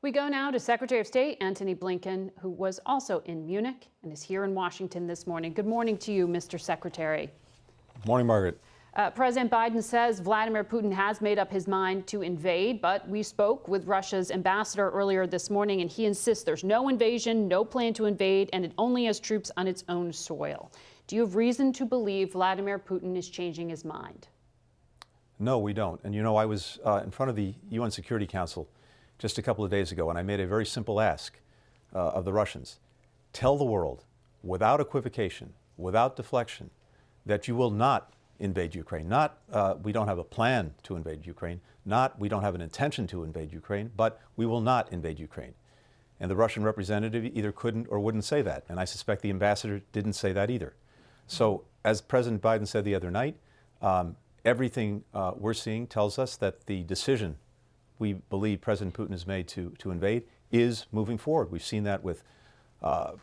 We go now to Secretary of State Antony Blinken, who was also in Munich and is here in Washington this morning. Good morning to you, Mr. Secretary. Morning, Margaret. President Biden says Vladimir Putin has made up his mind to invade, but we spoke with Russia's ambassador earlier this morning, and he insists there's no invasion, no plan to invade, and it only has troops on its own soil. Do you have reason to believe Vladimir Putin is changing his mind? No, we don't. And you know, I was in front of the UN Security Council just a couple of days ago, and I made a very simple ask of the Russians. Tell the world, without equivocation, without deflection, that you will not invade Ukraine. Not we don't have a plan to invade Ukraine, not we don't have an intention to invade Ukraine, but we will not invade Ukraine. And the Russian representative either couldn't or wouldn't say that, and I suspect the ambassador didn't say that either. So, as President Biden said the other night, everything we're seeing tells us that the decision we believe President Putin has made to invade is moving forward. We've seen that with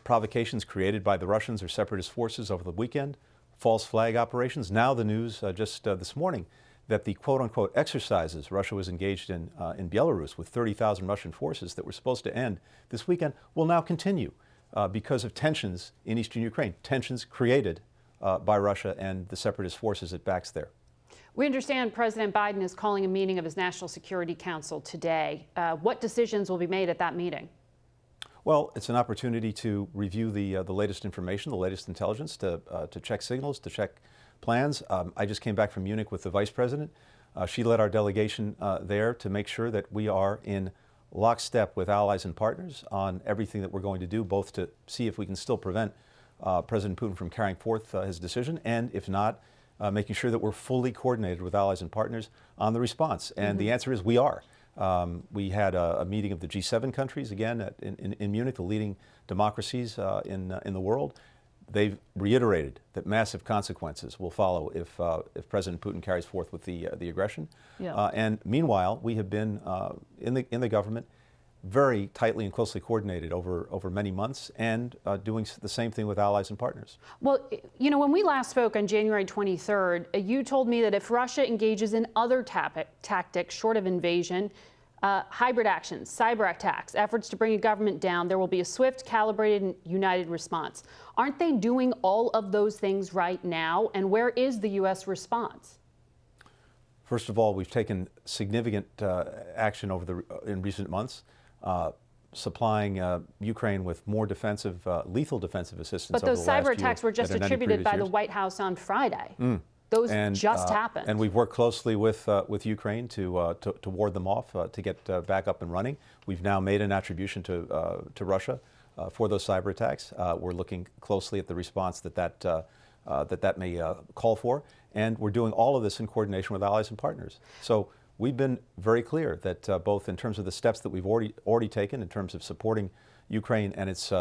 provocations created by the Russians or separatist forces over the weekend, false flag operations. Now the news just this morning that the quote-unquote exercises Russia was engaged in Belarus with 30,000 Russian forces that were supposed to end this weekend will now continue because of tensions in eastern Ukraine, tensions created by Russia and the separatist forces it backs there. We understand President Biden is calling a meeting of his National Security Council today. What decisions will be made at that meeting? Well, it's an opportunity to review the latest information, the latest intelligence, to check signals, to check plans. I just came back from Munich with the Vice President. She led our delegation there to make sure that we are in lockstep with allies and partners on everything that we're going to do, both to see if we can still prevent President Putin from carrying forth his decision, and if not, making sure that we're fully coordinated with allies and partners on the response. And the answer is we are. We had a meeting of the G7 countries, again, in Munich, the leading democracies in the world. They've reiterated that massive consequences will follow if President Putin carries forth with the aggression. Yeah. And meanwhile, we have been in the government very tightly and closely coordinated over many months, and doing the same thing with allies and partners. Well, you know, when we last spoke on January 23rd, you told me that if Russia engages in other tactics short of invasion, hybrid actions, cyber attacks, efforts to bring a government down, there will be a swift, calibrated, and united response. Aren't they doing all of those things right now? And where is the U.S. response? First of all, we've taken significant action in recent months. Supplying Ukraine with more defensive, lethal defensive assistance. But those cyber attacks were just attributed by the White House on Friday. Those just happened. And we've worked closely with Ukraine to ward them off, to get back up and running. We've now made an attribution to Russia for those cyber attacks. We're looking closely at the response that may call for, and we're doing all of this in coordination with allies and partners. So we've been very clear that both in terms of the steps that we've already taken in terms of supporting Ukraine and its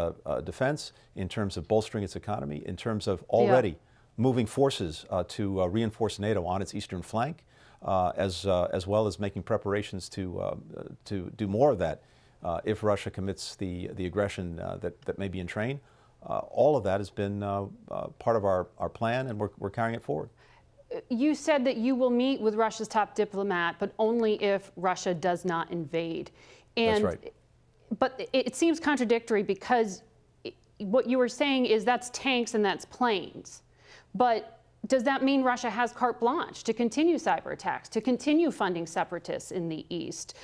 defense, in terms of bolstering its economy, in terms of already moving forces to reinforce NATO on its eastern flank, as well as making preparations to do more of that if Russia commits the aggression that may be in train. All of that has been part of our plan, and we're carrying it forward. You said that you will meet with Russia's top diplomat, but only if Russia does not invade. And, that's right. But it seems contradictory, because what you were saying is that's tanks and that's planes. But does that mean Russia has carte blanche to continue cyber attacks, to continue funding separatists in the East?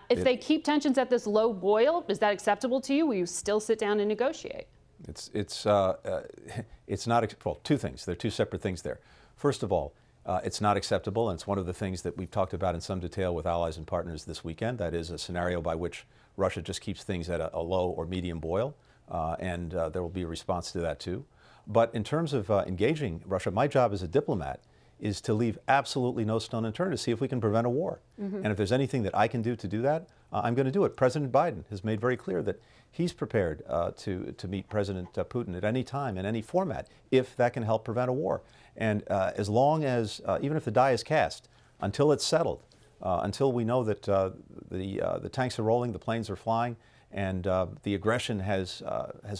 If they keep tensions at this low boil, is that acceptable to you? Will you still sit down and negotiate? It's not, well, two things. There are two separate things there. First of all, it's not acceptable, and it's one of the things that we've talked about in some detail with allies and partners this weekend. That is a scenario by which Russia just keeps things at a low or medium boil, and there will be a response to that too. But in terms of engaging Russia, my job as a diplomat is to leave absolutely no stone unturned to see if we can prevent a war. And if there's anything that I can do to do that, I'm going to do it. President Biden has made very clear that he's prepared to meet President Putin at any time, in any format, if that can help prevent a war. And as long as, even if the die is cast, until it's settled, until we know that the tanks are rolling, the planes are flying, and the aggression has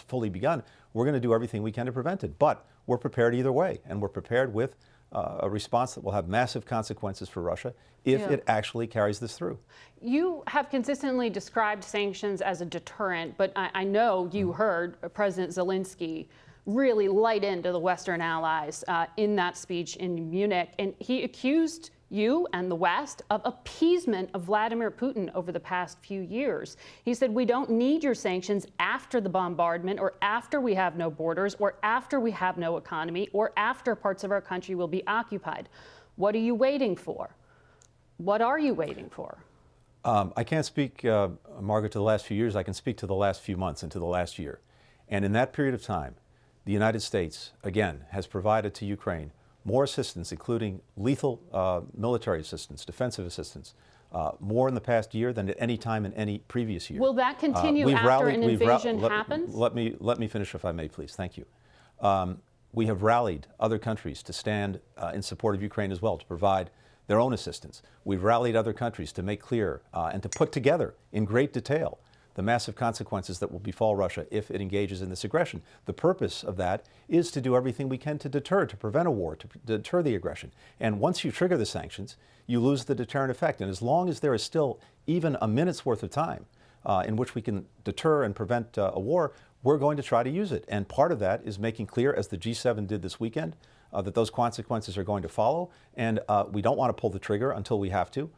fully begun, we're going to do everything we can to prevent it. But we're prepared either way, and we're prepared with a response that will have massive consequences for Russia if it actually carries this through. You have consistently described sanctions as a deterrent, but I know you heard President Zelensky really light into the Western allies in that speech in Munich, and he accused you and the West of appeasement of Vladimir Putin over the past few years. He said, we don't need your sanctions after the bombardment, or after we have no borders, or after we have no economy, or after parts of our country will be occupied. What are you waiting for? What are you waiting for? I can't speak, Margaret, to the last few years. I can speak to the last few months and to the last year. And in that period of time, the United States, again, has provided to Ukraine more assistance, including lethal military assistance, defensive assistance, more in the past year than at any time in any previous year. Will that continue after an invasion happens? Let me finish, if I may, please. Thank you. We have rallied other countries to stand in support of Ukraine as well, to provide their own assistance. We've rallied other countries to make clear and to put together in great detail the massive consequences that will befall Russia if it engages in this aggression. The purpose of that is to do everything we can to deter, to prevent a war, to deter the aggression. And once you trigger the sanctions, you lose the deterrent effect. And as long as there is still even a minute's worth of time in which we can deter and prevent a war, we're going to try to use it. And part of that is making clear, as the G7 did this weekend, that those consequences are going to follow. And we don't want to pull the trigger until we have to.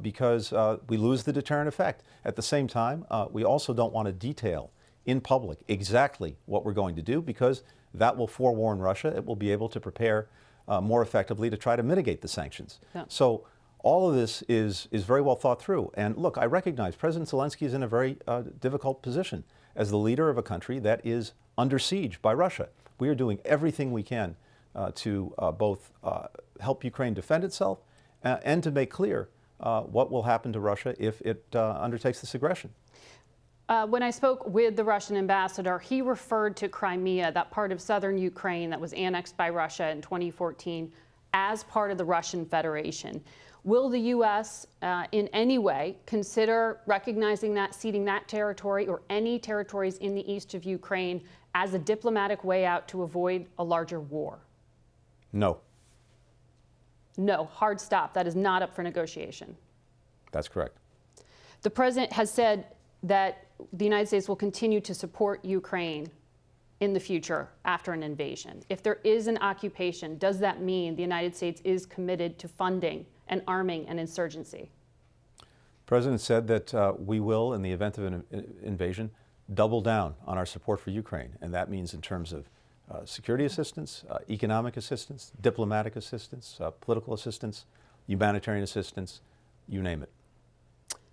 Because we lose the deterrent effect. At the same time, we also don't want to detail in public exactly what we're going to do, because that will forewarn Russia. It will be able to prepare more effectively to try to mitigate the sanctions. Yeah. So all of this is very well thought through. And look, I recognize President Zelensky is in a very difficult position as the leader of a country that is under siege by Russia. We are doing everything we can to both help Ukraine defend itself and to make clear what will happen to Russia if it undertakes this aggression. When I spoke with the Russian ambassador, he referred to Crimea, that part of southern Ukraine that was annexed by Russia in 2014, as part of the Russian Federation. Will the U.S. In any way consider recognizing that, ceding that territory or any territories in the east of Ukraine as a diplomatic way out to avoid a larger war? No. No, hard stop. That is not up for negotiation. That's correct. The president has said that the United States will continue to support Ukraine in the future after an invasion. If there is an occupation, does that mean the United States is committed to funding and arming an insurgency? The president said that we will, in the event of an invasion, double down on our support for Ukraine. And that means in terms of security assistance, economic assistance, diplomatic assistance, political assistance, humanitarian assistance, you name it.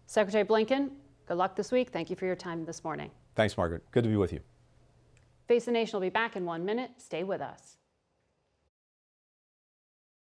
Secretary Blinken, good luck this week. Thank you for your time this morning. Thanks, Margaret. Good to be with you. Face the Nation will be back in 1 minute. Stay with us.